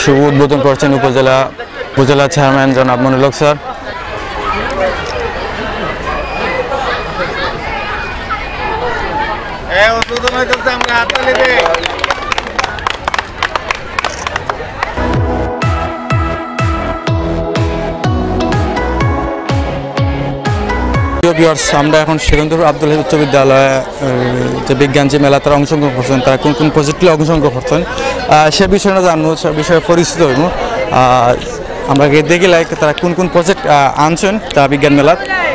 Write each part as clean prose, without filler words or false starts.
শুভ উদ্বোধন করছেন উপজেলা চেয়ারম্যান জনাব মনিরুল হক স্যার। আমরা এখন সেকেন্দ্র আব্দুল উচ্চ বিদ্যালয়ে যে বিজ্ঞান যে মেলা তারা অংশগ্রহণ করছেন, তারা কোন কোন প্রজেক্টগুলো অংশগ্রহণ করছেন সে বিষয়ে জানবো, সে বিষয়ে পরিচিত হইব। আমরা দেখি লাইক তারা কোন কোন প্রজেক্ট আনছেন তা বিজ্ঞান মেলা,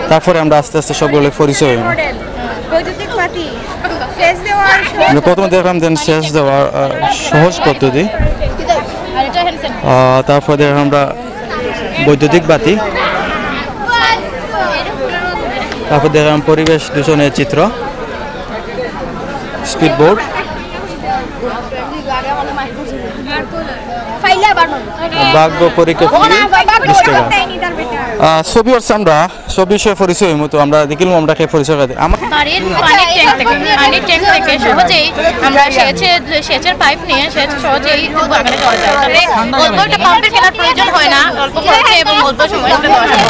তারপরে আমরা আস্তে আস্তে সবগুলো পরিচয় হইব। প্রথমে দেখলাম দেন সেচ দেওয়ার সহজ পদ্ধতি, তারপরে দেখলাম আমরা বৈদ্যুতিক বাতি, তারপর দেখলাম পরিবেশ দূষণের চিত্র, স্পিডবোর্ড, ভাগ্য পরীক্ষা ছবি হচ্ছে আমরা সব বিষয়ে পরিচয় মতো আমরা দেখিলাম, আমরা পরিচয় সেচের পাইপ নিয়ে সেচ সহজেই বাগানে দেওয়া যায়, তবে অল্প একটা পাম্পের কেনার প্রয়োজন হয় না, অল্প খরচে এবং অল্প সময় দেওয়া যায়।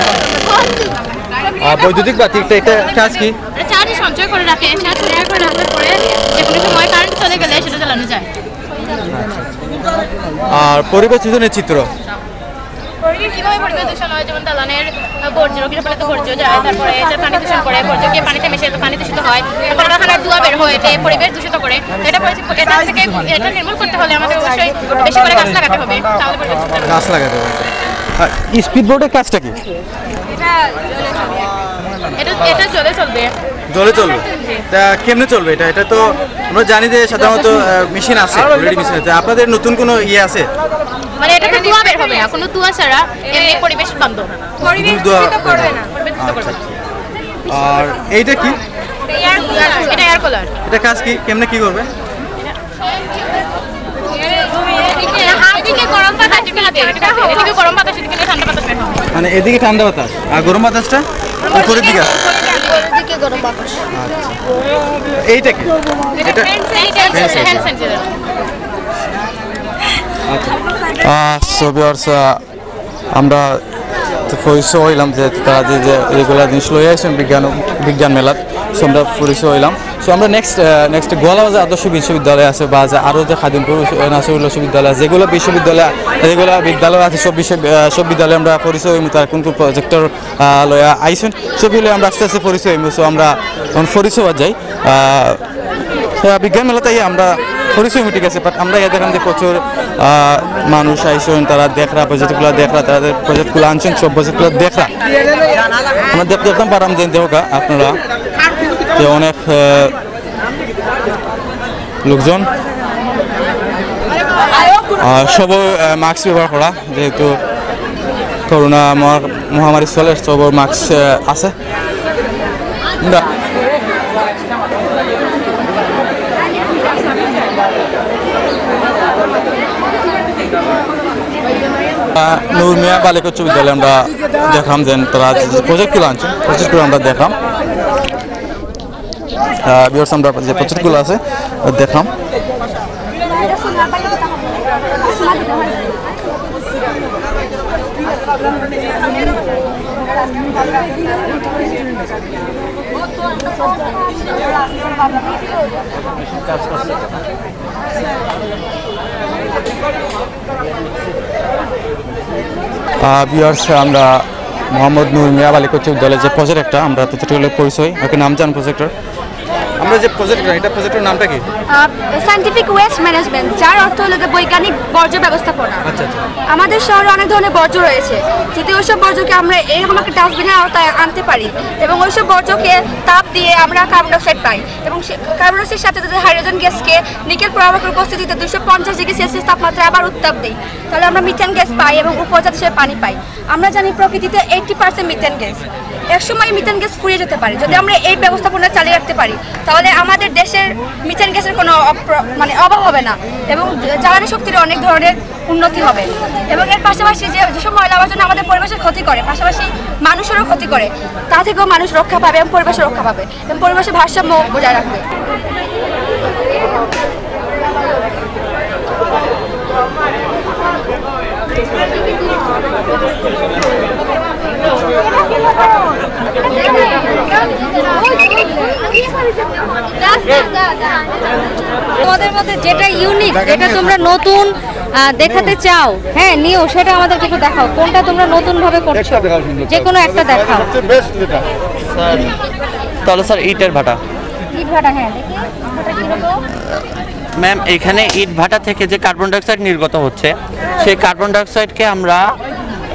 বৈদ্যুতিক বাতি এটা কাজ কি? চার্জ সঞ্চয় করে রাখে, চার্জ সঞ্চয় করে রাখার পরে যে কোনো সময় কারেন্ট চলে গেলে সেটা চালানো যায়। আর পরিবেশ দূষণের চিত্র কিভাবে পরিবেশ দূষণ হয়, যেমন দালানের বর্জ্য গৃহপালিত বর্জ্য যায়, তারপরে এটা পানি দূষণ করে, বর্জ্য গিয়ে পানিতে মিশে পানি দূষিত হয়, তারপরে কারখানার ধোঁয়া বের হয়, এটা পরিবেশ দূষিত করে। এটা থেকে এটা নির্মূল করতে হলে আমাদের অবশ্যই বেশি করে গাছ লাগাতে হবে, তাহলে গাছ লাগাতে হবে। স্পিডবোর্ডের কাজটা কি? এটা জলে চলবে। জলে চলবে? তা কেমনে চলবে এটা? এটা তো আমরা জানি যে সাধারণত মেশিন আছে, অলরেডি মেশিন আছে। আপনাদের নতুন কোনো ইয়ে আছে? মানে এটা তো ধোঁয়া বের হবে না, কোনো ধোঁয়া ছাড়া এমনি পরিবেশ বান্ধব, পরিবেশ দূষিত করবে না। আর এইটা কি? এটা এয়ার কুলার। এটা কাজ কি, কেমনে কি করবে? মানে এদিকে ঠান্ডা বাতাস আর গরম বাতাসটা উপরের দিকে, গরম বাতাস। এইটা কি? এটা আমরা পরিচয় হইলাম যে তারা যে এগুলা জিনিস লই আসছেন বিজ্ঞান মেলাত, সো আমরা পরিচয় হইলাম। সো আমরা নেক্সট গোয়ালবাজার আদর্শ বিশ্ববিদ্যালয় আছে বা আরও যে খাদিমপুর নাসিরুল বিশ্ববিদ্যালয় আছে, যেগুলো বিদ্যালয় আছে, সব বিদ্যালয়ে আমরা পরিচয় হইম, তার কোন কোন প্রজেক্টর লয়া আইসেন সবগুলো আমরা আস্তে আস্তে পরিচয় হইম। সো আমরা এখন পরিচয় যাই বিজ্ঞান মেলাতে আমরা পরিচয় ঠিক আছে, বাট আমরা দেখলাম যে প্রচুর মানুষ আইসেন, তারা দেখরা প্রজেক্টগুলো দেখরা, তাদের প্রজেক্টগুলো আনছেন, সব প্রজেক্টগুলো দেখরা আমরা দেখতাম পারাম যে দেখা আপনারা যে অনেক লোকজন সবই মাস্ক ব্যবহার করা, যেহেতু করোনা মহামারী চলে, সবর মাস্ক আছে। নূর মিয়া বালিকা উচ্চ বিদ্যালয়ে আমরা দেখলাম যে তারা প্রজেক্টগুলো আনছেন, প্রজেক্টগুলো আমরা দেখলাম, আমরা যে প্রজেক্টগুলো আছে দেখলাম। আমরা মোহাম্মদ নূর মিয়া বালিকা উচ্চ বিদ্যালয়ের যে প্রজেক্টটা আমরা প্রজেক্টের পরিচয় নাম জান প্রজেক্টর, আমরা যে প্রজেক্টর এটা প্রজেক্টের নামটা কি? সায়েন্টিফিক ওয়েস্ট ম্যানেজমেন্ট, যার অর্থ হলো বৈজ্ঞানিক বর্জ্য ব্যবস্থাপনা। আমাদের শহরে অনেক ধরনের বর্জ্য রয়েছে, যদি ওইসব বর্জ্যকে আমরা এরকম একটা ডাস্টবিনের আওতায় আনতে পারি এবং ওইসব বর্জ্যকে তাপ দিয়ে আমরা কার্বন ডাইঅক্সাইড পাই এবং কার্বন ডাইঅক্সাইডের সাথে যদি হাইড্রোজেন গ্যাসকে নিকেল প্রবাহকের উপস্থিতিতে 250 ডিগ্রি সেলসিয়াস তাপমাত্রায় আবার উত্তাপ দিই, তাহলে আমরা মিথেন গ্যাস পাই এবং উপজাত হিসেবে পানি পাই। আমরা জানি প্রকৃতিতে 80% মিথেন গ্যাস, একসময় মিথেন গ্যাস ফুরিয়ে যেতে পারে। যদি আমরা এই ব্যবস্থাপনা চালিয়ে রাখতে পারি তাহলে আমাদের দেশের মিথেন গ্যাসের কোনো অভাব হবে না এবং জ্বালানি শক্তির অনেক ধরনের উন্নতি হবে। এবং এর পাশাপাশি যেসব ময়লা আবর্জনা আমাদের পরিবেশের ক্ষতি করে, পাশাপাশি মানুষেরও ক্ষতি করে, তা থেকেও মানুষ রক্ষা পাবে এবং পরিবেশের রক্ষা পাবে এবং পরিবেশের ভারসাম্য বজায় রাখবে। তোমাদের মধ্যে যেটা ইউনিক, যেটা তোমরা নতুন দেখাতে চাও, হ্যাঁ নিও, সেটা আমাদেরকে একটু দেখাও। কোনটা তোমরা নতুন ভাবে করছো, যে কোনো একটা দেখাও। তাহলে স্যার ইটের ভাটা। ইট ভাটা, হ্যাঁ দেখি ভাটা কিরকম। ম্যাম এখানে ইট ভাটা থেকে যে কার্বন ডাইঅক্সাইড নির্গত হচ্ছে, সেই কার্বন ডাইঅক্সাইডকে আমরা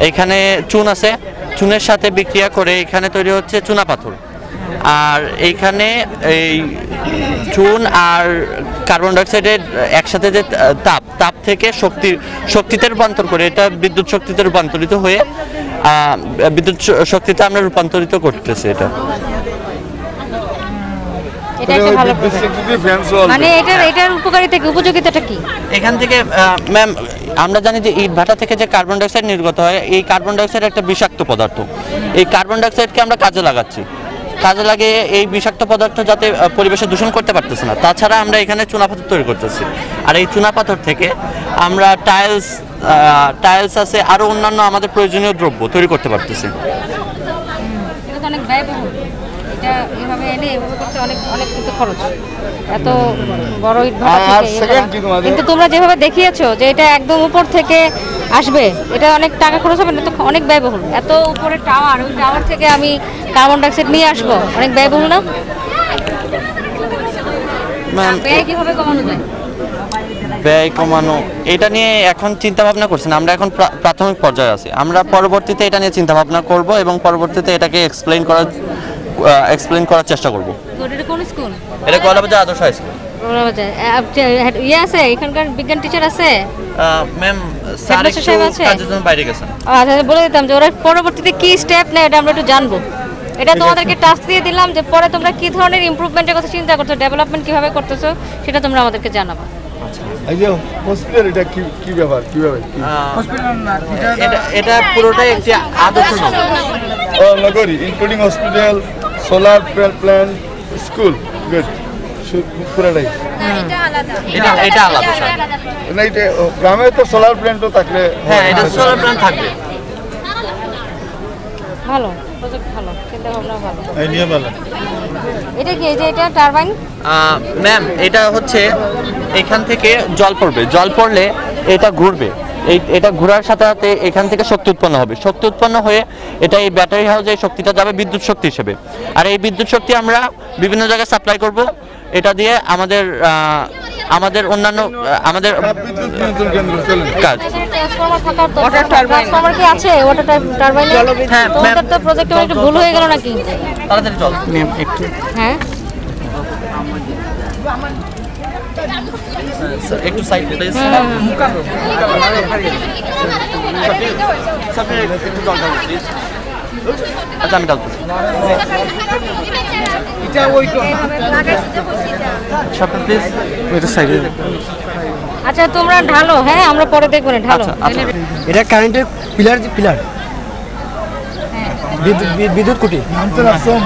এখানে চুন আছে, চুনের সাথে বিক্রিয়া করে এখানে তৈরি হচ্ছে চুনা পাথর। আর এইখানে এই চুন আর কার্বন ডাইঅক্সাইডের একসাথে যে তাপ থেকে শক্তিতে রূপান্তর করে এটা বিদ্যুৎ শক্তিতে রূপান্তরিত হয়ে বিদ্যুৎ শক্তিতে আমরা রূপান্তরিত করতেছি। এটা একটা ভালো মানে এটার উপকারিতা কি, উপযোগিতাটা কি? এখান থেকে ম্যাম আমরা জানি যে ইট ভাটা থেকে যে কার্বন ডাইঅক্সাইড নির্গত হয়, এই কার্বন ডাইঅক্সাইড একটা বিষাক্ত পদার্থ। এই কার্বন ডাইঅক্সাইডকে আমরা কাজে লাগাচ্ছি, কাজে লাগিয়ে এই বিষাক্ত পদার্থ যাতে পরিবেশে দূষণ করতে পারতেছে না। তাছাড়া আমরা এখানে চুনাপাথর তৈরি করতেছি, আর এই চুনাপাথর থেকে আমরা টাইলস আছে, আরও অন্যান্য আমাদের প্রয়োজনীয় দ্রব্য তৈরি করতে পারতেছি। এটা তো অনেক ব্যয়বহুল, এটা এভাবে এনে এভাবে করতে অনেক অনেক কিন্তু খরচ, এত বড় ইট ভাটা থেকে। কিন্তু তোমরা যেভাবে দেখিয়েছো যে এটা একদম উপর থেকে আসবে, এটা অনেক টাকা খরচ হবে না, তো অনেক ব্যয়বহুল। এত উপরে টাওয়ার, ওই টাওয়ার থেকে আমি কার্বন ডাইঅক্সাইড নিয়ে আসবো, অনেক ব্যয়বহুল না? ব্যয় কিভাবে কমানো যায়? ব্যয় কমানো এটা নিয়ে এখন চিন্তা ভাবনা করছি না, আমরা এখন প্রাথমিক পর্যায়ে আছি। আমরা পরবর্তীতে এটা নিয়ে চিন্তা ভাবনা করব এবং পরবর্তীতে এটাকে এক্সপ্লেইন করার চেষ্টা করব। এটা কোন স্কুল? এটা গোলাবাজার আদর্শ হাই স্কুল। ইয়ে আছে এখানকার বিজ্ঞান টিচার আছে? ম্যাম স্যার একটু কাজের জন্য বাইরে গেছেন। আচ্ছা, বলে দিতাম যে ওরা পরবর্তীতে কি স্টেপ নেয় এটা আমরা একটু জানবো। এটা তোমাদেরকে টাস্ক দিয়ে দিলাম যে পরে তোমরা কি ধরনের ইমপ্রুভমেন্টের কথা চিন্তা করছো, ডেভেলপমেন্ট কিভাবে করতেছো, সেটা তোমরা আমাদেরকে জানাবো। এই যে হসপিটাল, এটা কি ব্যাপার, কিভাবে হসপিটাল না, এটা পুরোটাই একটি আদর্শ নগরী, including hospital, solar plant, school, good, পুরোটাই। এটা আলাদা স্যার। না, এটা গ্রামে তো সোলার প্ল্যান্টও থাকলে, হ্যাঁ এটা সোলার প্ল্যান্ট থাকবে। ভালো প্রজেক্ট, ভালো চিন্তা ভাবনা, ভালো। এই নিয়ে ভালো। এটা কি, এই যে এটা টারবাইন? ম্যাম এটা হচ্ছে এখান থেকে জল পড়বে, জল পড়লে এটা ঘুরবে, এটা ঘোরার সাথে সাথে এখান থেকে শক্তি উৎপন্ন হবে, শক্তি উৎপন্ন হয়ে এটা এই ব্যাটারি হাউসে শক্তিটা যাবে বিদ্যুৎ শক্তি হিসেবে। আর এই বিদ্যুৎ শক্তি আমরা বিভিন্ন জায়গায় সাপ্লাই করব, এটা দিয়ে আমাদের অন্যান্য আমাদের কাজ। ওয়াটার ট্রান্সফরমার কি আছে? ওয়াটার টারবাইনে? হ্যাঁ, তোমাদের তো প্রজেক্টে একটু ভুল হয়ে গেল নাকি? তাড়াতাড়ি চল ম্যাম একটু। হ্যাঁ একটু সাইড প্লিজ। আচ্ছা আমি ডালতেছি। এটা ওই তো সামনে প্লিজ, ওইটা সাইডে। আচ্ছা তোমরা ঢালো, হ্যাঁ আমরা পরে দেখবো না, ঢালো। এটা কারেন্টের পিলার, বিদ্যুৎ খুঁটি।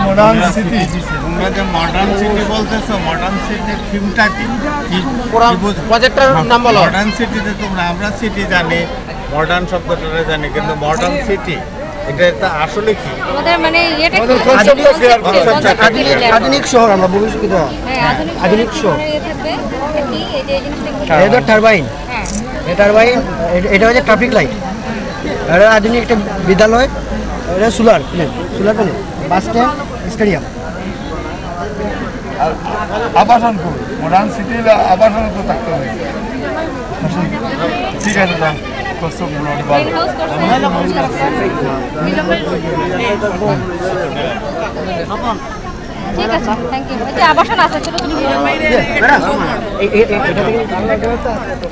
মডার্ন সিটি, তোমরা যে মডার্ন সিটি বলতেছো, মডার্ন সিটির থিমটা কি? প্রজেক্টর নাম বলো। মডার্ন সিটিতে আমরা সিটি জানি, মডার্ন শব্দটা জানি, কিন্তু মডার্ন সিটি এটা আসলে কি? আমাদের মানে এটা কি? আধুনিক শহর আমরা ভবিষ্যতে, আধুনিক শহর। এটা টারবাইন, এটা হচ্ছে ট্রাফিক লাইট, এটা আধুনিক একটা বিদ্যালয়, এটা solar plane, bus stand, stadium. আবাসন করুন, মডার্ন সিটি আবাসন তো থাকতে হবে। ঠিক আছে, না ঠিক আছে, থ্যাংক ইউ। এটা আবাসন আছে, চলো তুমি।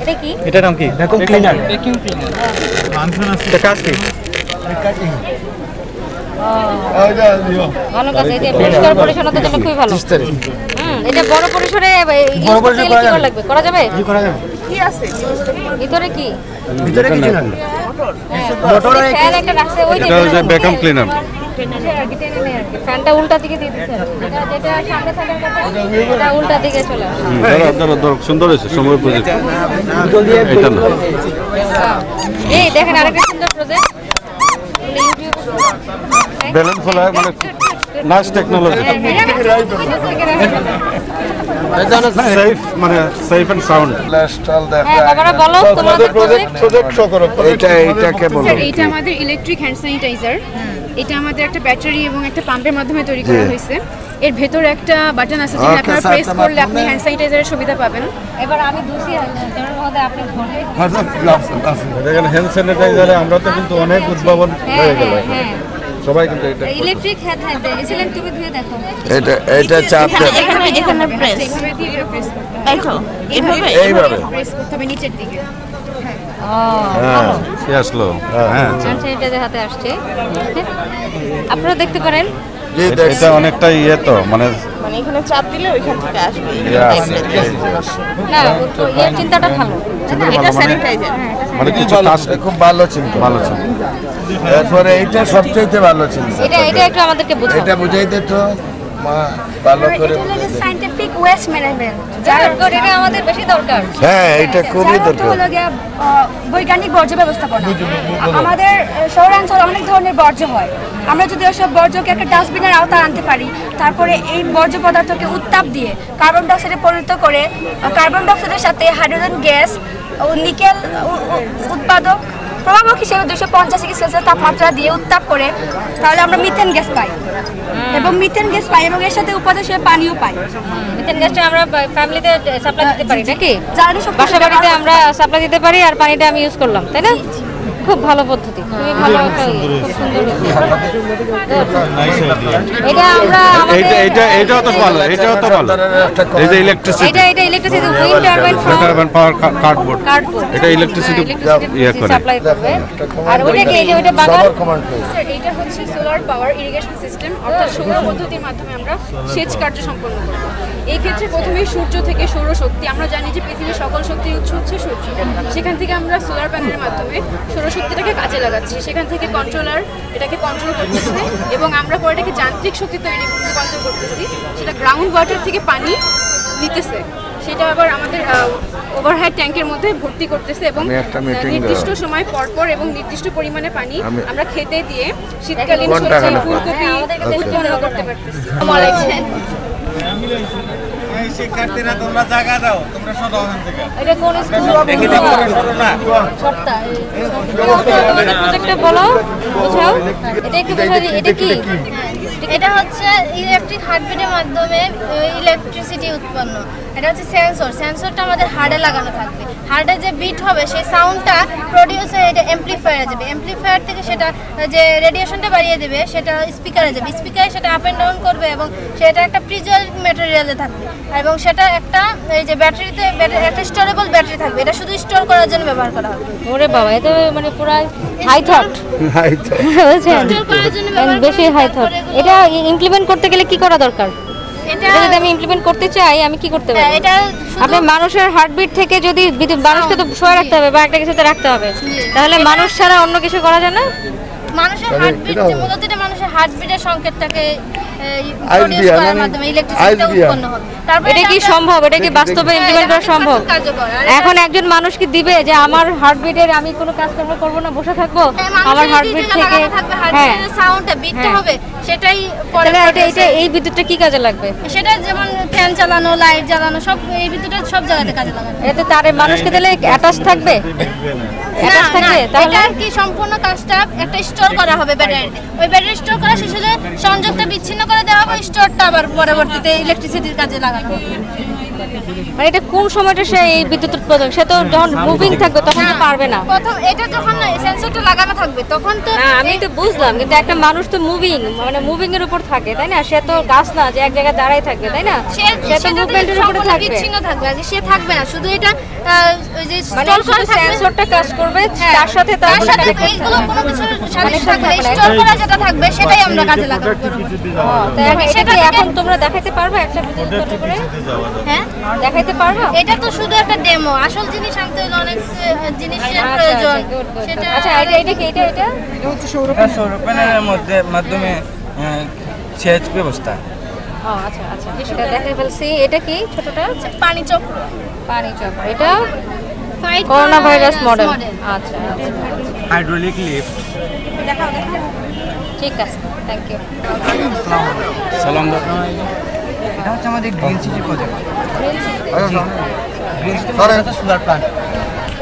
এটা কি? এটার নাম কি? Vacuum cleaner. এটা কাজ কি? ভালো কাজ, এই যে পরিষ্কার পরিচ্ছন্নতার জন্য খুবই ভালো। এটা বড় পরিসরে করা যাবে? করা যাবে। কি আছে ভিতরে? কি ভিতরে কিছু না, মোটর একটা রাখছে, ওই যে এটা হচ্ছে ভ্যাকুয়াম ক্লিনার। ফ্যানটা উল্টা দিকে দিয়ে দিচ্ছে, যেটা সামনে থাকার কথা এটা উল্টা দিকে চলে আসে। সুন্দর হয়েছে, সময় প্রজেক্ট। এই দেখেন আরেকটা সুন্দর প্রজেক্ট, ব্যালেন্স হলো মানে নাইস টেকনোলজি সেফ মানে সেফ এন্ড সাউন্ড বাবারা বলো তোমাদের প্রজেক্ট করো এইটাকে বলো স্যার এটা আমাদের ইলেকট্রিক হ্যান্ড স্যানিটাইজার এটা আমাদের একটা ব্যাটারি এবং একটা পাম্পের মাধ্যমে তৈরি করা হয়েছে এর ভেতরে একটা বাটন আছে যেটা আপনারা প্রেস করলে আপনি হ্যান্ড স্যানিটাইজারের সুবিধা পাবেন এবার আমি দুসি এর মধ্যে আপনি ধরে দেখেন হ্যান্ড স্যানিটাইজারে আমরা তো কিন্তু অনেক উদ্ভাবন হয়ে গেল সবাই কিন্তু এটা ইলেকট্রিক হ্যান্ড স্যানিটাইজার তুমি ধুয়ে দেখো এটা চাপটা এখানে প্রেস এইভাবে দিয়ে প্রেস করতে হবে দেখো এইভাবে প্রেস করতে হবে নিচের দিকে কি আসলো হ্যাঁ হ্যান্ড স্যানিটাইজার হাতে আসছে আপনারা দেখতে পারেন এটা অনেকটা ইয়ে তো মানে এখানে চাপ দিলে ওইখান থেকে আসবে না এর চিন্তাটা ভালো এটা স্যানিটাইজার মানে কিছু কাজ খুব ভালো চিন্তা এরপরে এইটা সবচেয়ে ভালো চিন্তা এটা একটু আমাদেরকে বোঝাও এটা বুঝাইতে তো মা ভালো করে সায়েন্টিফিক ওয়েস্ট ম্যানেজমেন্ট যার এটা আমাদের বেশি দরকার হ্যাঁ এটা খুবই দরকার হলো গিয়ে বৈজ্ঞানিক বর্জ্য ব্যবস্থাপনা আমাদের শহরাঞ্চলে অনেক ধরনের বর্জ্য হয় আমরা যদি ওসব বর্জ্যকে একটা ডাস্টবিনের আওতায় আনতে পারি তারপরে এই বর্জ্য পদার্থকে উত্তাপ দিয়ে কার্বন ডাইঅক্সাইডে পরিণত করে কার্বন ডাইঅক্সাইডের সাথে হাইড্রোজেন গ্যাস ও নিকেল উৎপাদক প্রভাবক হিসেবে 250 ডিগ্রি সেলসিয়াস তাপমাত্রা দিয়ে উত্তাপ করে তাহলে আমরা মিথেন গ্যাস পাই এবং মিথেন গ্যাস পাই এবং এর সাথে উপাদান হিসেবে পানিও পাই মিথেন গ্যাসটা আমরা ফ্যামিলিতে সাপ্লাই দিতে পারি নাকি জ্বালানি বাসা বাড়িতে আমরা সাপ্লাই দিতে পারি আর পানিটা আমি ইউজ করলাম তাই না খুব ভালো পদ্ধতি খুবই ভালো একটা খুব সুন্দর এটা আমরা এটাও তো ভালো এই যে ইলেকট্রিসিটি এটা ইলেকট্রিসিটি উইন্ড টারবাইন পাওয়ার কার্ডবোর্ড এটা ইলেকট্রিসিটি ইয়ে করে সাপ্লাই করবে আর ওটা কি এই যে ওটা বাগান স্যার এটা হচ্ছে সোলার পাওয়ার ইরিগেশন সিস্টেম অর্থাৎ সৌর পদ্ধতির মাধ্যমে আমরা সেচ কার্য সম্পন্ন করব এই ক্ষেত্রে প্রথমেই সূর্য থেকে সৌরশক্তি আমরা জানি যে পৃথিবীর সকল শক্তির উৎস হচ্ছে সূর্য সেখান থেকে আমরা সোলার প্যানেলের মাধ্যমে সৌরশক্তিটাকে কাজে লাগাচ্ছি সেখান থেকে কন্ট্রোলার এটাকে কন্ট্রোল করতেছে এবং আমরা পরে এটাকে যান্ত্রিক শক্তি তৈরি রূপান্তর করতেছি সেটা গ্রাউন্ড ওয়াটার থেকে পানি নিতেছে সেটা আবার আমাদের ওভারহেড ট্যাঙ্কের মধ্যে ভর্তি করতেছে এবং নির্দিষ্ট সময় পরপর এবং নির্দিষ্ট পরিমাণে পানি আমরা খেতে দিয়ে শীতকালীন সবজি ফুলকপি উৎপন্ন করতে পারতেছি শিক্ষার্থীরা তোমরা জায়গা দাও তোমরা সদা ওখান থেকে এটা কোন স্কুল সপ্তাহ প্রজেক্টটা বলো বোঝাও এটা একটু বোঝাও এটা কি এটা হচ্ছে ইলেকট্রিক হার্টবিটের মাধ্যমে ইলেকট্রিসিটি উৎপন্ন এটা হচ্ছে সেন্সরটা আমাদের হার্টে লাগানো থাকবে হার্টে যে বিট হবে সেই সাউন্ডটা প্রডিউস হয়ে এটা অ্যাম্পলিফায়ারে যাবে অ্যাম্পলিফায়ার থেকে সেটা যে রেডিয়েশনটা বাড়িয়ে দেবে সেটা স্পিকারে যাবে স্পিকারে সেটা আপ অ্যান্ড ডাউন করবে এবং সেটা একটা প্রিজার্ভ ম্যাটেরিয়ালে থাকবে এবং সেটা একটা এই যে ব্যাটারিতে একটা স্টোরেবল ব্যাটারি থাকবে এটা শুধু স্টোর করার জন্য ব্যবহার করা হবে ওরে বাবা এটা মানে পুরো হাই থট স্টোর করার জন্য ব্যবহার বেশি হাই থট এটা ইমপ্লিমেন্ট করতে গেলে কি করা দরকার এটা যদি আমি ইমপ্লিমেন্ট করতে চাই আমি কি করতে পারি এটা আপনি মানুষের হার্টবিট থেকে যদি মানুষকে তো শোয়া রাখতে হবে বা একটা কিছুতে রাখতে হবে তাহলে মানুষ ছাড়া অন্য কিছু করা যায় না মানুষের হার্টবিট মূলত এটা মানুষের হার্টবিটের সংকেতটাকে প্রডিউস করার মাধ্যমে ইলেকট্রিসিটি উৎপন্ন হবে তারপর এটা কি সম্ভব এটা কি বাস্তবে ইমপ্লিমেন্ট করা সম্ভব এখন একজন মানুষ কি দিবে যে আমার হার্টবিটের আমি কোনো কাজকর্ম করব না বসে থাকবো আমার হার্টবিট থেকে হ্যাঁ সাউন্ডটা বিটটা হবে সেটাই পরে এটা এই বিদ্যুৎটা কি কাজে লাগবে সেটা যেমন ফ্যান চালানো লাইট জ্বালানো সব এই বিদ্যুৎটা সব জায়গাতে কাজে লাগানো এতে তারে মানুষকে দিলে অ্যাটাচ থাকবে অ্যাটাচ থাকবে তাহলে এটা কি সম্পূর্ণ কাজটা একটা স্টোর করা হবে ব্যাটারিতে ওই ব্যাটারি স্টোর করা শেষ হলে সংযোগটা বিচ্ছিন্ন করে দেওয়া হবে স্টোরটা আবার পরবর্তীতে ইলেকট্রিসিটির কাজে লাগানো মানে এটা কোন সময়টা সে এই বিদ্যুৎ উৎপাদন সে তো যখন মুভিং থাকবে তখন তো পারবে না প্রথম এটা যখন সেন্সরটা লাগানো থাকবে তখন তো না আমি তো বুঝলাম কিন্তু একটা মানুষ তো মুভিং মানে মুভিং এর উপর থাকে তাই না সে তো গাছ না যে এক জায়গায় দাঁড়ায় থাকবে তাই না সে তো মুভমেন্টের উপরে থাকবে বিচ্ছিন্ন থাকবে আগে সে থাকবে না শুধু এটা ওই যে মানে শুধু সেন্সরটা কাজ করবে তার সাথে তার সাথে এইগুলো কোনো কিছু সাথে থাকবে স্টোর করা যেটা থাকবে সেটাই আমরা কাজে লাগাবো তাই সেটা এখন তোমরা দেখাতে পারবে একটা বিদ্যুৎ করে হ্যাঁ দেখাইতে পারবে এটা তো শুধু একটা ডেমো আসল জিনিস আনতে হলে অনেক জিনিসের প্রয়োজন সেটা আচ্ছা এটা কি এটা হচ্ছে সৌর প্যানেলের মাধ্যমে সেচ ব্যবস্থা ও আচ্ছা আচ্ছা এটা দেখে ফেলছি এটা কি ছোটটা পানি চক্র এটা করোনা ভাইরাস মডেল আচ্ছা হাইড্রোলিক লিফট ঠিক আছে, থ্যাংক ইউ। সালাম। এটা হচ্ছে আমাদের green city project. Green city project solar plant.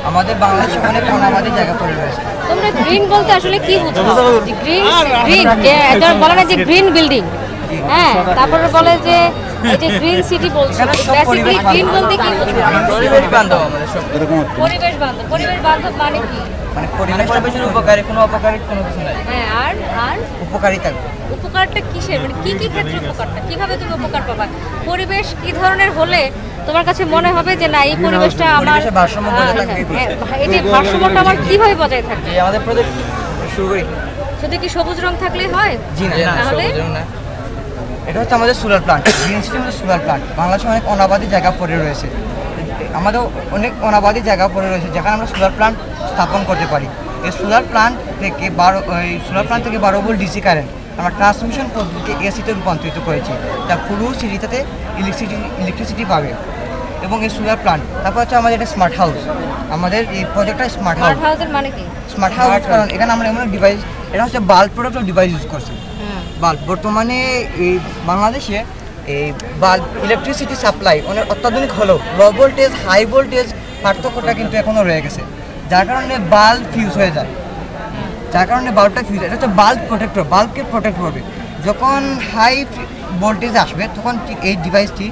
আমাদের বাংলাদেশে অনেক অনাবাদী জায়গা পড়ে রয়েছে। তোমরা গ্রিন বলতে আসলে কি বুঝো? গ্রিন গ্রিন এটা বলে না যে গ্রিন বিল্ডিং, হ্যাঁ, তারপরে বলে যে এই যে গ্রিন সিটি বলছো, বেসিক্যালি গ্রিন বলতে কি বুঝো? পরিবেশ বান্ধব আমাদের সব। পরিবেশ বান্ধব। পরিবেশ বান্ধব মানে কি? মানে পরিবেশের উপকারী কোনো অপকারী কোনো কিছু নাই। হ্যাঁ, আর উপকারিতা। উপকারটা কিসের, মানে কি কি ক্ষেত্রে উপকারটা, কিভাবে তুমি উপকার পাবা? পরিবেশ কি ধরনের হলে তোমার কাছে মনে হবে যে না এই পরিবেশটা আমার ভারসাম্য বজায় থাকবে? এই যে ভারসাম্যটা আমার কিভাবে বজায় থাকবে? আমাদের প্রজেক্ট শুরু করি। শুধু কি সবুজ রং থাকলেই হয়? জি না, তাহলে এটা হচ্ছে আমাদের সোলার প্ল্যান্ট। গ্রিন সিটি আমাদের সোলার প্ল্যান্ট। বাংলাদেশে অনেক অনাবাদী জায়গা পড়ে রয়েছে, আমাদের অনেক অনাবাদী জায়গা পড়ে রয়েছে যেখানে আমরা সোলার প্ল্যান্ট স্থাপন করতে পারি। এই সোলার প্ল্যান্ট থেকে 12 ভোল্ট ডিসি কারেন্ট আমরা ট্রান্সমিশন পদ্ধতিতে এসিতে রূপান্তরিত করেছি, যা পুরো সিটিতে ইলেকট্রিসিটি পাবে। এবং এই সোলার প্ল্যান্ট, তারপর হচ্ছে আমাদের এটা স্মার্ট হাউস। আমাদের এই প্রজেক্টটা স্মার্ট হাউসের মানে কি? স্মার্ট হাউস কারণ এখানে আমরা এমন ডিভাইস, এটা হচ্ছে বাল্ব প্রোডাক্ট ডিভাইস ইউজ করছি। বাল্ব বর্তমানে এই বাংলাদেশে এই বাল্ব ইলেকট্রিসিটি সাপ্লাই অনেক অত্যাধুনিক হলেও লো ভোল্টেজ হাই ভোল্টেজ পার্থক্যটা কিন্তু এখনও রয়ে গেছে, যার কারণে বাল্ব ফিউজ হয়ে যায়, যার কারণে বাল্বটা ফিউজ। এটা হচ্ছে বাল্ব প্রোটেক্টর, বাল্বকে প্রোটেক্ট করবে। যখন হাই ভোল্টেজ আসবে তখন ঠিক এই ডিভাইসটি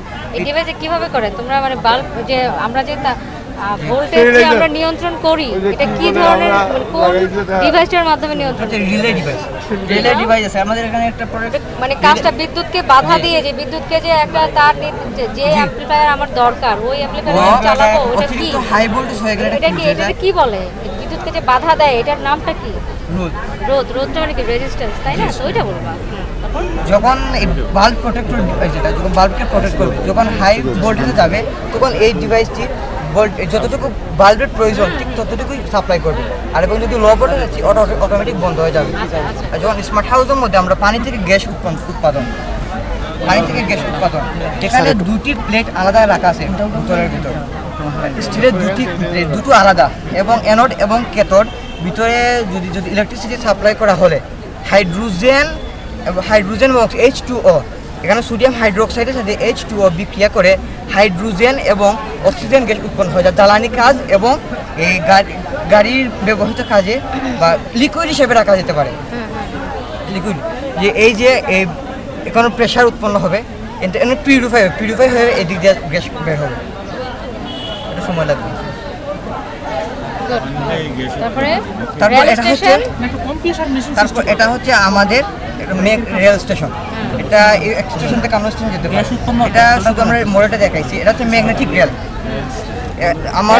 কিভাবে করে তোমরা, মানে বাল্ব যে আমরা যে ভোল্টেজ যে আমরা নিয়ন্ত্রণ করি, এটা কি ধরনের, কোন ডিভাইসটার মাধ্যমে নিয়ন্ত্রণ? Relay device. রিলে ডিভাইস আছে আমাদের এখানে একটা প্রোডাক্ট, মানে কাজটা বিদ্যুৎকে বাধা দিয়ে, যে বিদ্যুৎকে যে একটা তার যে অ্যাম্পলিফায়ার আমার দরকার ওই অ্যাম্পলিফায়ার চালাবো, এটা কি হাই ভোল্টেজ হয়ে গেলে এটা কি বলে? বিদ্যুৎকে যে বাধা দেয় এটার নামটা কি? রোধটা মানে কি? রেজিস্ট্যান্স, তাই না? ওইটা বলবা। যখন এই বাল্ব প্রোটেক্টর ডিভাইস, যেটা যখন বাল্বকে প্রোটেক্ট করবে, যখন হাই ভোল্টেজে যাবে তখন এই ডিভাইসটি যতটুকু বাল্বের প্রয়োজন ঠিক ততটুকুই সাপ্লাই করবে, আর এবং যদি লো ভোল্টেজ আছে অটোমেটিক বন্ধ হয়ে যাবে। আর যখন স্মার্ট হাউসের মধ্যে আমরা পানি থেকে গ্যাস উৎপাদন, এখানে দুটি প্লেট আলাদা রাখা আছে ভিতরের ভিতর, স্টিলের দুটো আলাদা, এবং অ্যানোড এবং ক্যাথোড ভিতরে যদি ইলেকট্রিসিটি সাপ্লাই করা হলে হাইড্রোজেন এবং H2O, এখানে সোডিয়াম হাইড্রোক্সাইডের সাথে H2O বিক্রিয়া করে হাইড্রোজেন এবং অক্সিজেন গ্যাস উৎপন্ন হয়, যা জ্বালানি কাজ এবং এই গাড়ির ব্যবহৃত কাজে বা লিকুইড হিসেবে রাখা যেতে পারে। লিকুইড যে এই যে এখানে প্রেশার উৎপন্ন হবে, পিউরিফাই হয়ে এদিক দিয়ে গ্যাস বের হবে, এটা সময় লাগবে। তারপর এটা হচ্ছে আমাদের রেল স্টেশন। এটা স্টেশন থেকে আমরা স্টেশন যেতে পারি। এটা শুধু আমরা মডেলটা দেখাইছি, এটা হচ্ছে ম্যাগনেটিক রেল। আমার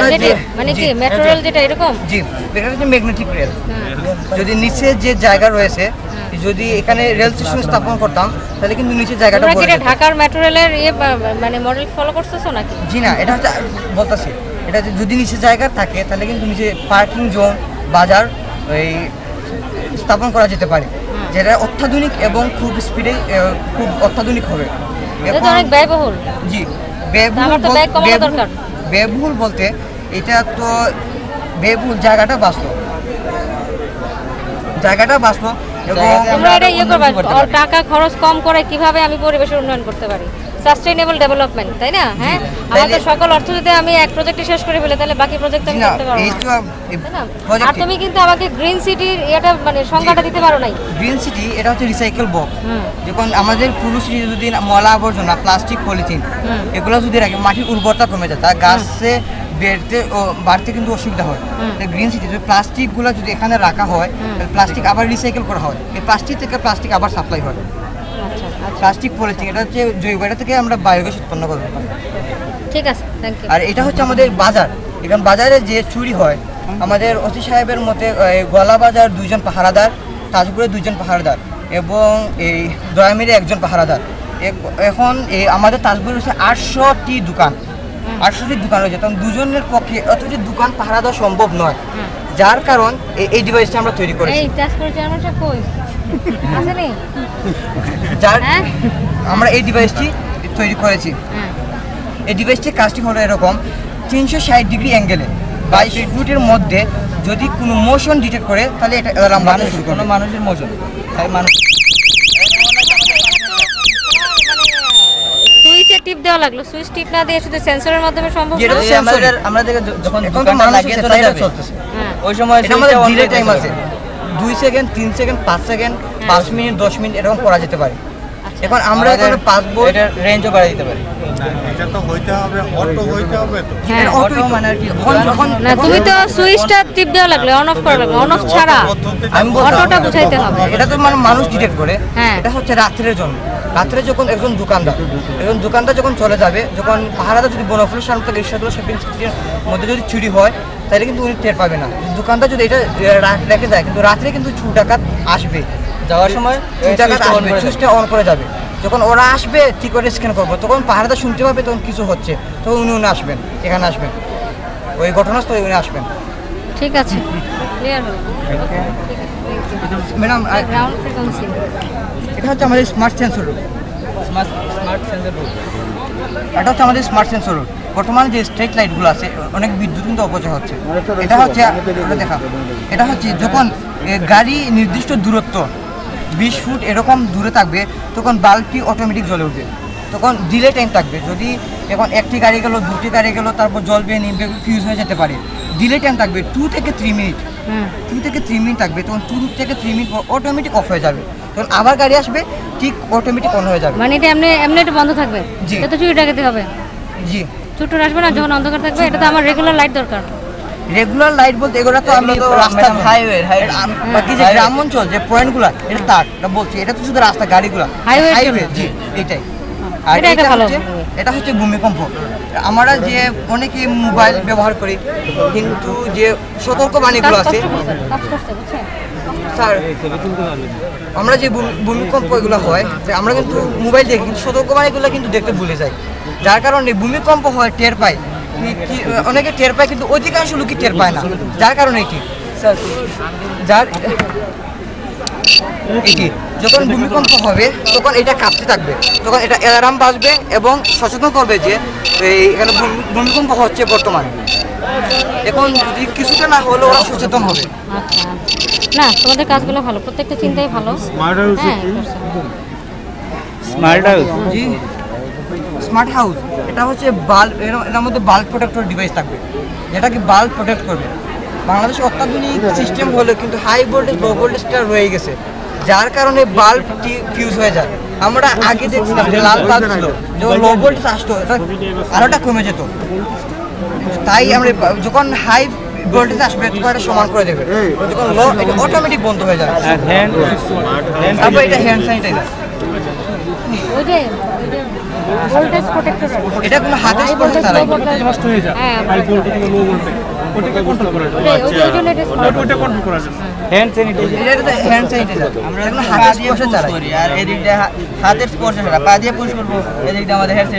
মানে কি মেট্রো রেল যেটা এরকম? জি, এটা হচ্ছে ম্যাগনেটিক রেল। যদি নিচে যে জায়গা রয়েছে, যদি এখানে রেল স্টেশন স্থাপন করতাম তাহলে কিন্তু নিচে জায়গাটা বড়। তোমরা কি ঢাকার মেট্রো রেলের মানে মডেল ফলো করতেছো নাকি? জি না, এটা হচ্ছে বলতাছি, এটা যদি নিচে জায়গা থাকে তাহলে কিন্তু নিচে পার্কিং জোন, বাজার এই স্থাপন করা যেতে পারে, যেটা অত্যাধুনিক এবং খুব স্পিডে খুব অত্যাধুনিক হবে। এটা তো অনেক ব্যয়বহুল। জি, ব্যয়বহুল বলতে এটা তো ব্যয়বহুল, জায়গাটা বাঁচলো এবং তোমরা এটা করবা, টাকা খরচ কম করে কিভাবে আমি পরিবেশের উন্নয়ন করতে পারি, সাস্টেইনেবল ডেভেলপমেন্ট, তাই না? হ্যাঁ, আমাদের সকল অর্থ যদি আমি এক প্রজেক্টে শেষ করে ফেলে তাহলে বাকি প্রজেক্ট আমি করতে পারবো না। আর তুমি কিন্তু আমাকে গ্রিন সিটির এটা মানে সংজ্ঞাটা দিতে পারো নাই। গ্রিন সিটি এটা হচ্ছে রিসাইকেল বক্স। যখন আমাদের পুরো সিটি যদি ময়লা আবর্জনা, প্লাস্টিক, পলিথিন এগুলো যদি রাখে, মাটির উর্বরতা কমে যায়, তা গাছে বাড়তে কিন্তু অসুবিধা হয়। গ্রিন সিটি যদি প্লাস্টিকগুলো যদি এখানে রাখা হয়, প্লাস্টিক আবার রিসাইকেল করা হয়, এই প্লাস্টিক থেকে প্লাস্টিক আবার সাপ্লাই হয়। প্লাস্টিক পলিথিন এটা হচ্ছে জৈব, এটা থেকে আমরা বায়োগ্যাস উৎপন্ন করতে পারি। ঠিক আছে, থ্যাংক ইউ। আর এটা হচ্ছে আমাদের বাজার। এখানে বাজারে যে চুরি হয়, আমাদের ওসি সাহেবের মতে গলা বাজার 2 জন পাহারাদার, তাজপুরে 2 জন পাহারাদার এবং এই দয়ামিরে 1 জন পাহারাদার। এখন আমাদের তাজপুরে হচ্ছে 800টি দোকান রয়েছে, তখন 2 জনের পক্ষে অতটি দোকান পাহারা দেওয়া সম্ভব নয়, যার কারণ এই ডিভাইসটা আমরা তৈরি করেছি। আমরা এই ডিভাইসটি তৈরি করেছি। এই ডিভাইসটির কাজটি হলো এরকম, 360 ডিগ্রি অ্যাঙ্গেলে 22 ফুটের মধ্যে যদি কোনো মোশন ডিটেক্ট করে তাহলে এটা অ্যালার্ম বাজতে শুরু করে। কোনো মানুষের মোশন, তাই মানুষ সুইচে টিপ দেওয়া লাগলো, সুইচ টিপ না দিয়ে শুধু সেন্সরের মাধ্যমে সম্ভব না। আমরা যখন দোকানটা লাগিয়ে চলতেছে ওই সময় আমাদের ডিলে টাইম আছে 2 second, 3 second, 5 second, 5 minute, 10 minute এরকম করা যেতে পারে। এখন আমরা এখানে 5 ভোল্ট এর রেঞ্জও বাড়াই দিতে পারি। এটা তো হইতে হবে, অটো হইতে হবে তো। অটো মানে আর কি যখন না, তুমি তো সুইচটা টিপ দেওয়া লাগলো, অন অফ করা লাগলো, অন অফ ছাড়া আমি অটোটা বুঝাইতে হবে। এটা তো মানুষ ডিটেক্ট করে। এটা হচ্ছে রাত্রের জন্য। রাত্রে যখন একজন দোকানদার যখন চলে যাবে, যখন পাহারাটা যদি বনফুলের সামনে থেকে রিক্সাগুলো শপিং সিটির মধ্যে যদি চুরি হয় তাহলে কিন্তু উনি টের পাবে না। দোকানদার যদি এটা রেখে দেয়, কিন্তু রাত্রে কিন্তু চোর ডাকাত আসবে, যাওয়ার সময় চোর ডাকাত আসবে, সুইচটা অন করে যাবে। যখন ওরা আসবে ঠিক করে স্ক্যান করবো, তখন পাহারাটা শুনতে পাবে তখন কিছু হচ্ছে, তখন উনি আসবেন, এখানে আসবেন, ওই ঘটনাস্থলে উনি আসবেন। ঠিক আছে, ক্লিয়ার হলো ম্যাডাম। গ্রাউন্ড ফ্রিকোয়েন্সি এটা হচ্ছে আমাদের স্মার্ট সেন্সর রুট। এটা হচ্ছে আমাদের স্মার্ট সেন্সর রুট। বর্তমানে যে স্ট্রিট লাইটগুলো আছে অনেক বিদ্যুৎ কিন্তু অপচয় হচ্ছে। এটা হচ্ছে যখন গাড়ি নির্দিষ্ট দূরত্ব 20 ফুট এরকম দূরে থাকবে তখন বাল্বটি অটোমেটিক জ্বলে উঠবে, তখন ডিলে টাইম থাকবে। যদি এখন একটি গাড়ি গেল, দুটি গাড়ি গেল, তারপর জ্বলবে, নিভবে, ফিউজ হয়ে যেতে পারে। ডিলে টাইম থাকবে 2 থেকে 3 মিনিট, 2 থেকে 3 মিনিট থাকবে, তখন 2 থেকে 3 মিনিট পর অটোমেটিক অফ হয়ে যাবে, তখন আবার গাড়ি আসবে ঠিক অটোমেটিক অন হয়ে যাবে। মানে এটা এমনি এটা বন্ধ থাকবে। এটা চুরি ডাকাতি হবে। জি, চুরি আসবে না যখন অন্ধকার থাকবে। এটা তো আমার রেগুলার লাইট দরকার। রেগুলার লাইট বলতে এগুলো তো আমি রাস্তা হাইওয়ে বাকি যে গ্রাম অঞ্চল যে পয়েন্টগুলো এটা তার এটা বলছি, এটা তো শুধু রাস্তা গাড়িগুলো হাইওয়ে। জি, এটাই। আর এটা হচ্ছে ভূমিকম্প। আমরা যে অনেকে মোবাইল ব্যবহার করি, কিন্তু যে সতর্কবাণীগুলো আছে স্যার, আমরা যে ভূমিকম্প এগুলো হয় আমরা কিন্তু মোবাইল দেখি, কিন্তু সতর্কবাণীগুলো কিন্তু দেখতে ভুলে যাই, যার কারণে ভূমিকম্প হয় টের পাই, অনেকে টের পায় কিন্তু অধিকাংশ লোকই টের পায় না, যার কারণে এটি যখন ভূমিকম্প হবে তখন এটা কাঁপতে থাকবে, তখন এটা অ্যালার্ম বাজবে এবং সচেতন করবে যে এখানে ভূমিকম্প হচ্ছে বর্তমানে। এখন যদি কিছুটা না হলে ওরা সচেতন হবে। না, তোমাদের কাজগুলো ভালো, প্রত্যেকটা চিন্তাই ভালো। স্মার্ট হাউস, জি স্মার্ট হাউস। এটা হচ্ছে বাল্ব, এর মধ্যে বাল্ব প্রোটেক্টর ডিভাইস থাকবে, যেটা কি বাল্ব প্রোটেক্ট করবে। বাংলাদেশে অত্যাধুনিক সিস্টেম হলো কিন্তু হাই ভোল্টেজ লো ভোল্টেজটা রয়ে গেছে, যার কারণে বাল্বটি ফিউজ হয়ে যায়। আমরা আগে দেখছিলাম যে লাল বাল্ব ছিল, যখন লো ভোল্টেজ আসতো আলোটা কমে যেত, তাই আমরা যখন হাই ভোল্টেজ আসবে তখন এটা সমান করে দেবে, যখন লো এটা অটোমেটিক বন্ধ হয়ে যাবে। তারপর এটা হ্যান্ড স্যানিটাইজার, ভোল্টেজ প্রোটেক্টর। এটা কোনো হাতে স্পর্শ ছাড়াই নষ্ট হয়ে যায়, হাই ভোল্টেজ থেকে লো ভোল্টেজ ওটাকে কন্ট্রোল করা যায়, ওটা কন্ট্রোল করা যায়। হ্যান্ড স্যানিটাইজার, এটা হ্যান্ড স্যানিটাইজার আমরা এখন হাতে স্পর্শ ছাড়াই, আর এদিক দিয়ে হাতের স্পর্শ ছাড়া পা দিয়ে পুশ করব, এদিক দিয়ে আমাদের হ্যান্ড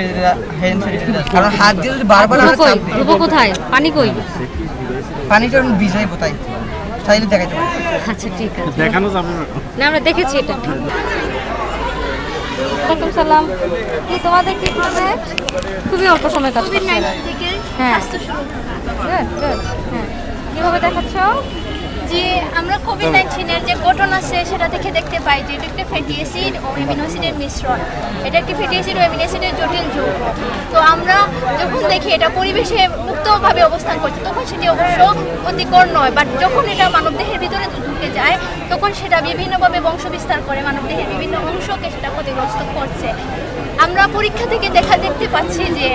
স্যানিটাইজার। কারণ হাত দিয়ে যদি বারবার ধুবো কোথায়, পানি কই, পানিটা ভিজাই কোথায় চাইলে দেখাইতে পারি। আচ্ছা ঠিক আছে, দেখানো যাবে না, আমরা দেখেছি এটা। ওয়ালাইকুম সালাম। কি তোমাদের কি প্রজেক্ট? খুবই অল্প সময় কাজ করছে। হ্যাঁ, কিভাবে দেখাচ্ছ? যে আমরা কোভিড-19 যে ঘটনা আছে সেটা দেখতে পাই যে এটা একটা ফ্যাটি অ্যাসিড ও অ্যামিনো অ্যাসিডের মিশ্রণ। এটা একটি ফ্যাটি অ্যাসিড ও অ্যামিনো অ্যাসিডের জটিল যৌগ। তো আমরা যখন দেখি এটা পরিবেশে মুক্তভাবে অবস্থান করছে তখন সেটি অবশ্য ক্ষতিকর নয়, বাট যখন এটা মানবদেহের ভিতরে ঢুকে যায় তখন সেটা বিভিন্নভাবে বংশ বিস্তার করে মানবদেহের বিভিন্ন অংশকে সেটা ক্ষতিগ্রস্ত করছে। আমরা পরীক্ষা থেকে দেখতে পাচ্ছি যে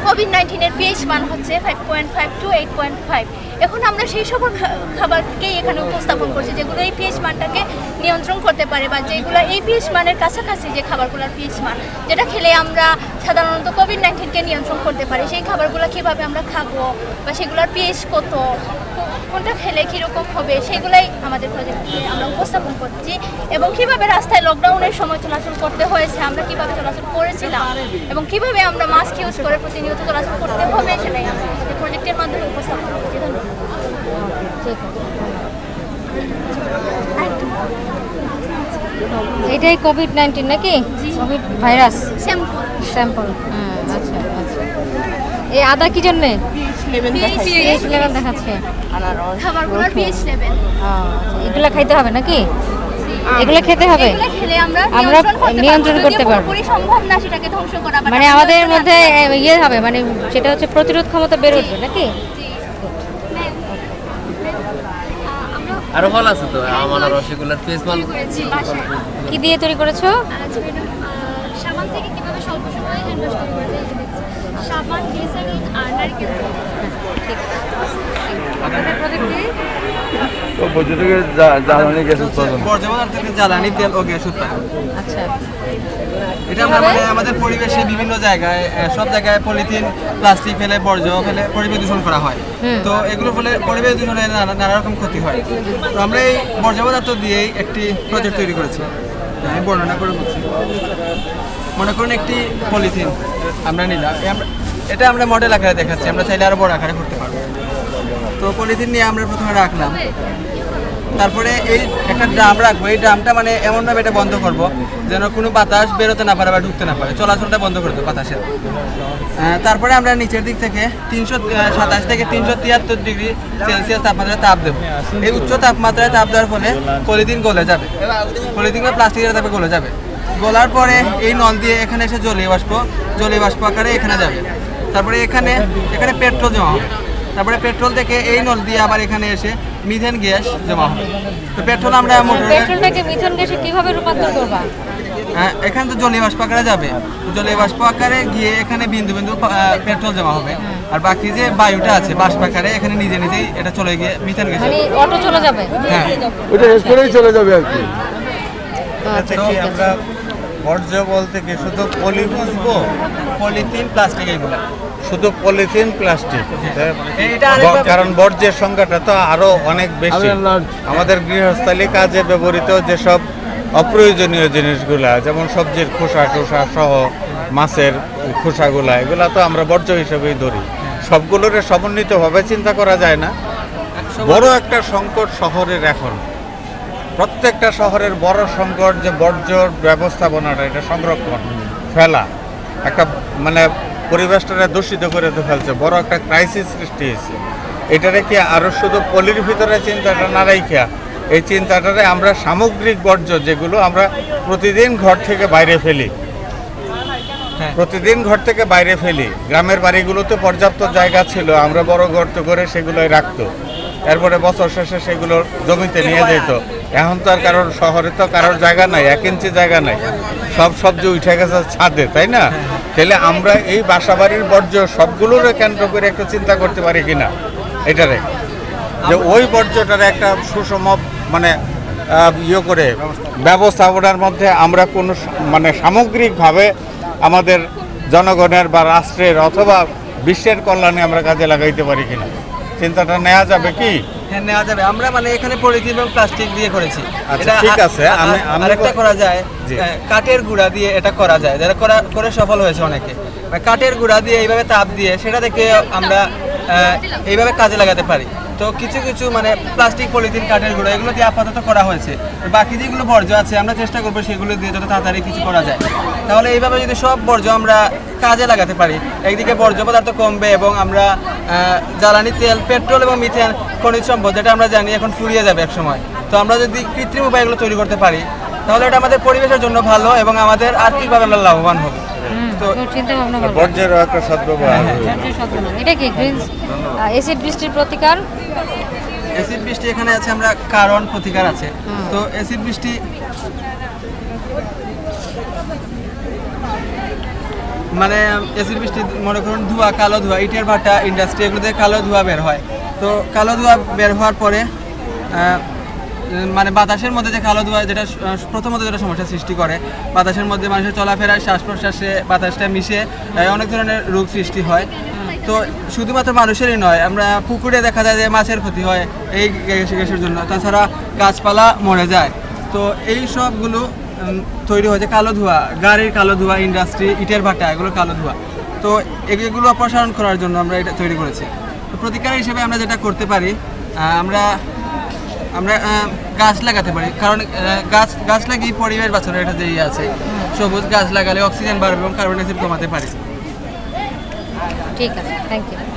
কোভিড-19 পিএইচ মান হচ্ছে 5.5 to 8.5। এখন আমরা সেই সকল খাবারকেই এখানে উপস্থাপন করছি যেগুলো এই পিএইচ মানটাকে নিয়ন্ত্রণ করতে পারে, বা যেগুলো এই পিএইচ মানের কাছাকাছি যে খাবারগুলোর পিএইচ মান যেটা খেলে আমরা সাধারণত কোভিড-19কে নিয়ন্ত্রণ করতে পারি, সেই খাবারগুলো কীভাবে আমরা খাবো বা সেগুলোর পিএইচ কত, কোনটা খেলে কীরকম হবে, সেগুলাই আমাদের প্রজেক্টে আমরা উপস্থাপন করছি। এবং কীভাবে রাস্তায় লকডাউনের সময় চলাচল করতে হয়েছে, আমরা কীভাবে চলাচল করেছিলাম এবং কীভাবে আমরা মাস্ক ইউজ করে প্রতিনিয়ত চলাচল করতে হবে সেটাই আমরা এই প্রজেক্টের মাধ্যমে উপস্থাপন করছি। ধন্যবাদ। এটাই কোভিড-19 নাকি? Covid virus sample. আচ্ছা আচ্ছা। এই আদা কি জন্য pH level দেখাচ্ছে খাবারগুলোর pH level এগুলা খাইতে হবে নাকি এগুলো খেতে হবে এগুলো খেলে আমরা নিয়ন্ত্রণ করতে পারবো পুরোপুরি সম্ভব না সেটাকে ধ্বংস করা মানে আমাদের মধ্যে ইয়ে হবে মানে সেটা হচ্ছে প্রতিরোধ ক্ষমতা বেড়ে উঠবে নাকি আরো ফল আছে তো আমার রসগোল্লার ফেস মাল কি দিয়ে তৈরি করেছো সাবান থেকে কিভাবে স্বল্প সময়ে হ্যান্ড ওয়াশ করতে পারবে সাবান গ্লিসারিন আর নারকেল ঠিক আমাদের প্রজেক্টে তো বর্জ্য থেকে জ্বালানি গ্যাস উৎপাদন বর্জ্য পদার্থ থেকে জ্বালানি তেল ও গ্যাস উৎপাদন আচ্ছা এটা আমরা মানে আমাদের পরিবেশে বিভিন্ন জায়গায় সব জায়গায় পলিথিন প্লাস্টিক ফেলে বর্জ্য ফেলে পরিবেশ দূষণ করা হয় তো এগুলো ফলে পরিবেশ দূষণের নানা রকম ক্ষতি হয় তো আমরা এই বর্জ্য পদার্থ দিয়েই একটি প্রজেক্ট তৈরি করেছি আমি বর্ণনা করে বলছি মনে করুন একটি পলিথিন আমরা নিলাম এটা আমরা মডেল আকারে দেখাচ্ছি আমরা চাইলে আরও বড় আকারে করতে পারবো তো পলিথিন নিয়ে আমরা প্রথমে রাখলাম তারপরে এই একটা ড্রাম রাখবো এই ড্রামটা মানে এমনভাবে এটা বন্ধ করব যেন কোনো বাতাস বেরোতে না পারে বা ঢুকতে না পারে চলাচলটা বন্ধ করে দেবো বাতাসের তারপরে আমরা নিচের দিক থেকে 327 থেকে 373 ডিগ্রি সেলসিয়াস তাপমাত্রায় তাপ দেবো এই উচ্চ তাপমাত্রায় তাপ দেওয়ার ফলে পলিথিন গলে যাবে পলিথিন বা প্লাস্টিকের তাপে গলে যাবে গলার পরে এই নল দিয়ে এখানে এসে জলীয় বাষ্প আকারে এখানে যাবে তারপরে এখানে পেট্রোল জমা হবে তারপরে পেট্রোল থেকে এই নল দিয়ে আবার এখানে এসে মিথেন গ্যাস জমা হবে তো পেট্রোল আমরা পেট্রোলটাকে মিথেন গ্যাসে কিভাবে রূপান্তর করবা এখানে তো জলীয় বাষ্প আকারে যাবে জলীয় বাষ্প আকারে গিয়ে এখানে বিন্দু বিন্দু পেট্রোল জমা হবে আর বাকি যে বায়ুটা আছে বাষ্প আকারে এখানে নিজেই এটা চলে গিয়ে মিথেন গ্যাস মানে অটো চলে যাবে হ্যাঁ ওটা স্প্রেই চলে যাবে আর কি আচ্ছা কি আমরা বর্জ্য বলতে কি শুধু পলিথিন প্লাস্টিক এগুলো শুধু পলিথিন প্লাস্টিক কারণ বর্জ্যের সংখ্যাটা তো আরো অনেক বেশি আমাদের গৃহস্থালী কাজে ব্যবহৃত যেসব অপ্রয়োজনীয় জিনিসগুলা যেমন সবজির খোসা টোসা সহ মাছের খোসাগুলা এগুলা তো আমরা বর্জ্য হিসেবেই ধরি সবগুলোর সমন্বিতভাবে চিন্তা করা যায় না বড় একটা সংকট শহরের এখন প্রত্যেকটা শহরের বড় সংকট যে বর্জ্য ব্যবস্থাপনাটা এটা সংরক্ষণ ফেলা একটা মানে পরিবেশটা দূষিত করে ফেলছে বড় একটা ক্রাইসিস সৃষ্টি হয়েছে এটারে কি আরও শুধু পলির ভিতরে চিন্তাটা না রাইখা এই চিন্তাটারে আমরা সামগ্রিক বর্জ্য যেগুলো আমরা প্রতিদিন ঘর থেকে বাইরে ফেলি গ্রামের বাড়িগুলোতে পর্যাপ্ত জায়গা ছিল আমরা বড় গর্ত করে সেগুলোই রাখতো এরপরে বছর শেষে সেগুলো জমিতে নিয়ে যেত এখন তো আর শহরে তো কারোর জায়গা নাই 1 ইঞ্চি জায়গা নাই সব সবজি উঠে গেছে ছাদে তাই না তাহলে আমরা এই বাসাবাড়ির বর্জ্য সবগুলোর কেন্দ্র করে একটু চিন্তা করতে পারি কিনা এটারে যে ওই বর্জ্যটারে একটা সুষম মানে করে ব্যবস্থাপনার মধ্যে আমরা কোনো মানে সামগ্রিকভাবে আমাদের জনগণের বা রাষ্ট্রের অথবা বিশ্বের কল্যাণে আমরা কাজে লাগাইতে পারি কিনা চিন্তাটা নেওয়া যাবে কি হ্যাঁ নেওয়া যাবে আমরা মানে এখানে পলিথিন এবং প্লাস্টিক দিয়ে করেছি এটা ঠিক আছে আরেকটা করা যায় কাঠের গুঁড়া দিয়ে এটা করা যায় যারা করে সফল হয়েছে অনেকে কাঠের গুঁড়া দিয়ে এইভাবে তাপ দিয়ে সেটা থেকে আমরা এইভাবে কাজে লাগাতে পারি তো কিছু কিছু মানে প্লাস্টিক পলিথিন কাঠের গুঁড়ো এগুলো দিয়ে আপাতত করা হয়েছে বাকি যেগুলো বর্জ্য আছে আমরা চেষ্টা করবো সেগুলো দিয়ে যত তাড়াতাড়ি কিছু করা যায় তাহলে এইভাবে যদি সব বর্জ্য আমরা কাজে লাগাতে পারি একদিকে বর্জ্য পদার্থ কমবে এবং আমরা জ্বালানি তেল পেট্রোল এবং মিথেন খনিজ সম্পদ যেটা আমরা জানি এখন ফুরিয়ে যাবে এক সময় তো আমরা যদি কৃত্রিম উপায়গুলো তৈরি করতে পারি তাহলে এটা আমাদের পরিবেশের জন্য ভালো এবং আমাদের আর্থিকভাবে আমরা লাভবান হব তো চিন্তা ভাবনা ভালো বর্জ্যের একটা সদ্ব্যবহার এটা কি গ্রিন অ্যাসিড বৃষ্টির প্রতিকার অ্যাসিড বৃষ্টি এখানে আছে আমরা কারণ প্রতিকার আছে তো অ্যাসিড বৃষ্টি মানে অ্যাসিড বৃষ্টি মনে করুন ধোঁয়া কালো ধোঁয়া ইটের ভাটা ইন্ডাস্ট্রি এগুলোতে কালো ধোঁয়া বের হয় তো কালো ধোঁয়া বের হওয়ার পরে মানে বাতাসের মধ্যে যে কালো ধোঁয়া যেটা প্রথমত যেটা সমস্যা সৃষ্টি করে বাতাসের মধ্যে মানুষের চলাফেরায় শ্বাস প্রশ্বাসে বাতাসটা মিশে অনেক ধরনের রোগ সৃষ্টি হয় তো শুধুমাত্র মানুষেরই নয় আমরা পুকুরে দেখা যায় যে মাছের ক্ষতি হয় এই গ্যাসের জন্য তাছাড়া গাছপালা মরে যায় তো এই সবগুলো তৈরি হয়েছে কালো ধোঁয়া গাড়ির কালো ধোঁয়া ইন্ডাস্ট্রি ইটের ভাটা এগুলো কালো ধোঁয়া তো এগুলো অপসারণ করার জন্য আমরা এটা তৈরি করেছি তো প্রতিকার হিসেবে আমরা যেটা করতে পারি আমরা গাছ লাগাতে পারি কারণ গাছ লাগিয়ে পরিবেশ বাঁচানোর এটা যে আছে সবুজ গাছ লাগালে অক্সিজেন বাড়বে এবং কার্বন ডাই অক্সাইড কমাতে পারি ঠিক আছে, থ্যাংক ইউ।